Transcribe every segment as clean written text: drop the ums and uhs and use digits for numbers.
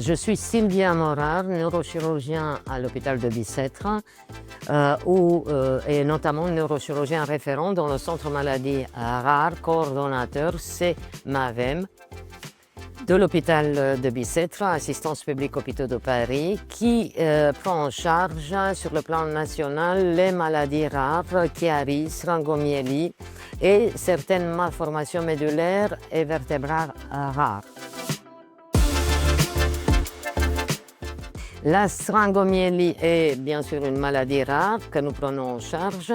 Je suis Sylvia Morard, neurochirurgien à l'hôpital de Bicêtre et notamment neurochirurgien référent dans le centre maladies rares, coordonnateur CMAVEM de l'hôpital de Bicêtre, Assistance publique hôpitaux de Paris, qui prend en charge sur le plan national les maladies rares, chiarie, syringomyélie et certaines malformations médulaires et vertébrales rares. La syringomyélie est bien sûr une maladie rare que nous prenons en charge,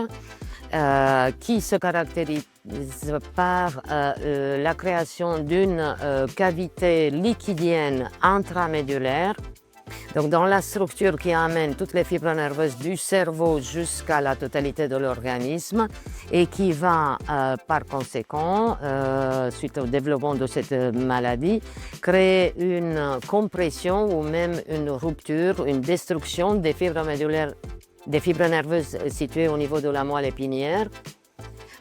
qui se caractérise par la création d'une cavité liquidienne intramédulaire, donc dans la structure qui amène toutes les fibres nerveuses du cerveau jusqu'à la totalité de l'organisme et qui va par conséquent, suite au développement de cette maladie, créer une compression ou même une rupture, une destruction des fibres médulaires, des fibres nerveuses situées au niveau de la moelle épinière,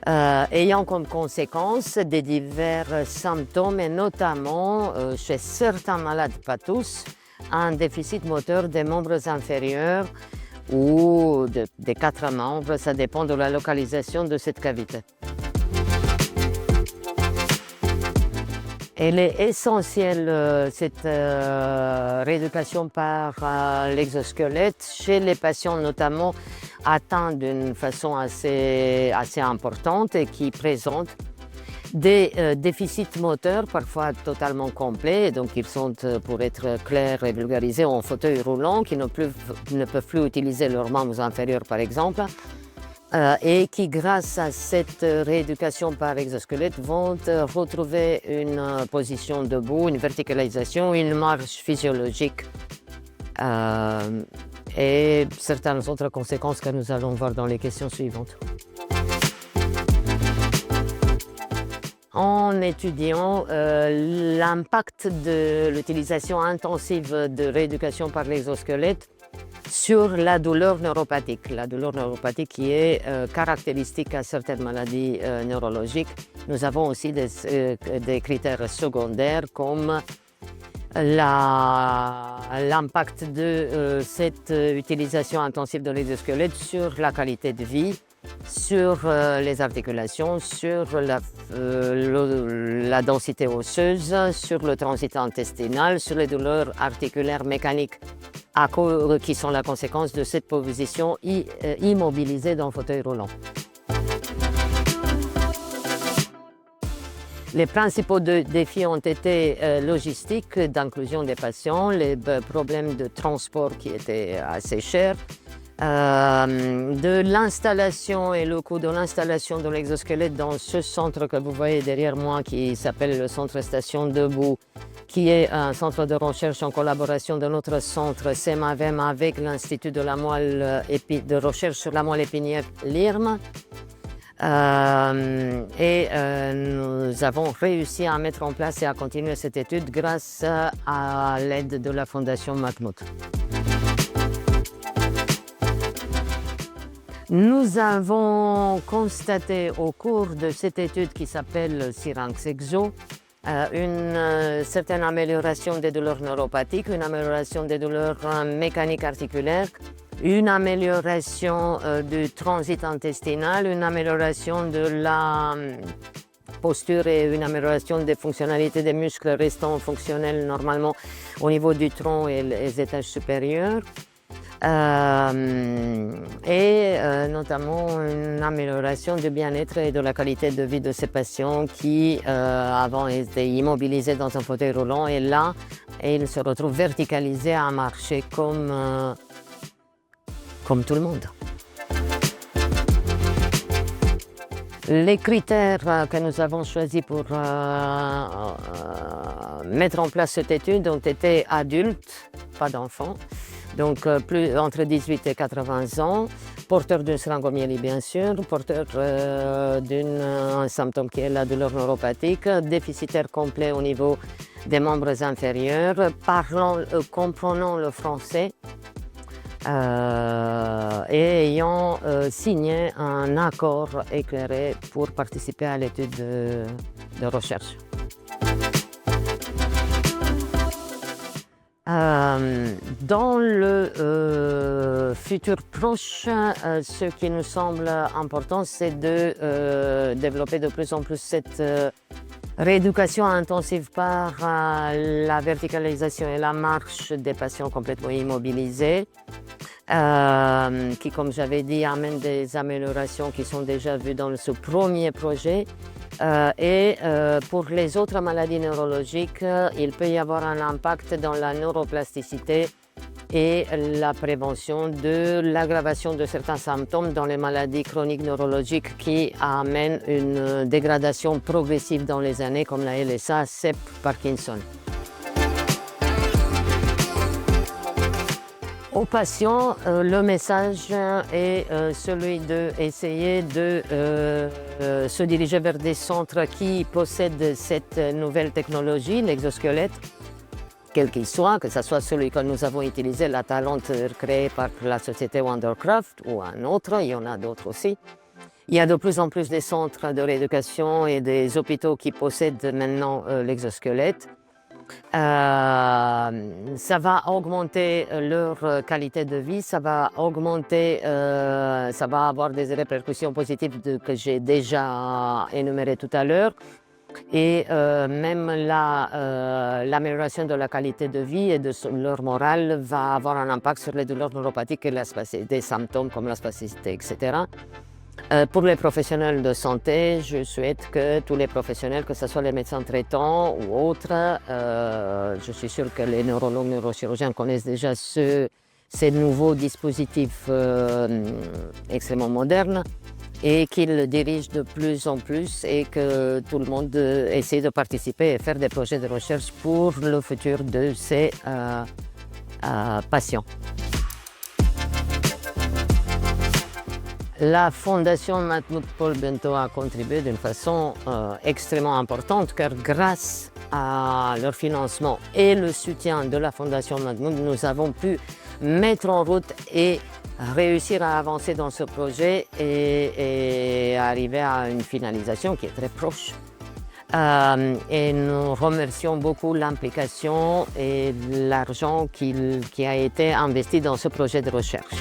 ayant comme conséquence des divers symptômes et notamment chez certains malades, pas tous, un déficit moteur des membres inférieurs ou des 4 membres, ça dépend de la localisation de cette cavité. Elle est essentielle, cette rééducation par l'exosquelette chez les patients notamment atteints d'une façon assez importante et qui présentent des déficits moteurs parfois totalement complets, donc ils sont, pour être clairs et vulgarisés, en fauteuil roulant, qui ne peuvent plus utiliser leurs membres inférieurs par exemple, et qui grâce à cette rééducation par exosquelette vont retrouver une position debout, une verticalisation, une marche physiologique et certaines autres conséquences que nous allons voir dans les questions suivantes. En étudiant l'impact de l'utilisation intensive de rééducation par l'exosquelette sur la douleur neuropathique. La douleur neuropathique qui est caractéristique à certaines maladies neurologiques. Nous avons aussi des critères secondaires comme l'impact de cette utilisation intensive de l'exosquelette sur la qualité de vie, sur les articulations, sur la densité osseuse, sur le transit intestinal, sur les douleurs articulaires mécaniques qui sont la conséquence de cette position immobilisée dans le fauteuil roulant. Les principaux défis ont été logistiques, d'inclusion des patients, les problèmes de transport qui étaient assez chers, de l'installation et le coût de l'installation de l'exosquelette dans ce centre que vous voyez derrière moi qui s'appelle le centre Station Debout, qui est un centre de recherche en collaboration de notre centre CMAVEM avec l'Institut de la moelle de recherche sur la moelle épinière l'IRM. Nous avons réussi à mettre en place et à continuer cette étude grâce à l'aide de la Fondation Matmut. Nous avons constaté au cours de cette étude qui s'appelle Syrinx Exo une certaine amélioration des douleurs neuropathiques, une amélioration des douleurs mécaniques articulaires, une amélioration du transit intestinal, une amélioration de la posture et une amélioration des fonctionnalités des muscles restant fonctionnels normalement au niveau du tronc et les étages supérieurs. Notamment une amélioration du bien-être et de la qualité de vie de ces patients qui avant étaient immobilisés dans un fauteuil roulant et là ils se retrouvent verticalisés à marcher comme tout le monde. Les critères que nous avons choisis pour mettre en place cette étude ont été adultes, pas d'enfants, donc entre 18 et 80 ans, porteurs d'une syringomyélie bien sûr, porteurs d'un symptôme qui est la douleur neuropathique, déficitaire complet au niveau des membres inférieurs, comprenant le français et ayant signé un accord éclairé pour participer à l'étude de recherche. Dans le futur proche, ce qui nous semble important, c'est de développer de plus en plus cette rééducation intensive par la verticalisation et la marche des patients complètement immobilisés, qui, comme j'avais dit, amènent des améliorations qui sont déjà vues dans ce premier projet. Pour les autres maladies neurologiques, il peut y avoir un impact dans la neuroplasticité et la prévention de l'aggravation de certains symptômes dans les maladies chroniques neurologiques qui amènent une dégradation progressive dans les années, comme la LSA, CEP, Parkinson. Aux patients, le message est celui d'essayer de se diriger vers des centres qui possèdent cette nouvelle technologie, l'exosquelette, quel qu'il soit, que ce soit celui que nous avons utilisé, la Talente créée par la société Wondercraft ou un autre, il y en a d'autres aussi. Il y a de plus en plus des centres de rééducation et des hôpitaux qui possèdent maintenant l'exosquelette. Ça va augmenter leur qualité de vie, ça va augmenter, ça va avoir des répercussions positives que j'ai déjà énumérées tout à l'heure. Et même l'amélioration de la qualité de vie et de leur morale va avoir un impact sur les douleurs neuropathiques et des symptômes comme la spasticité, etc. Pour les professionnels de santé, je souhaite que tous les professionnels, que ce soit les médecins traitants ou autres, je suis sûre que les neurologues, neurochirurgiens connaissent déjà ces nouveaux dispositifs extrêmement modernes et qu'ils le dirigent de plus en plus et que tout le monde essaie de participer et faire des projets de recherche pour le futur de ces patients. La Fondation Mahmoud Paul Bento a contribué d'une façon extrêmement importante car grâce à leur financement et le soutien de la Fondation Mahmoud, nous avons pu mettre en route et réussir à avancer dans ce projet et arriver à une finalisation qui est très proche. Et nous remercions beaucoup l'implication et l'argent qui a été investi dans ce projet de recherche.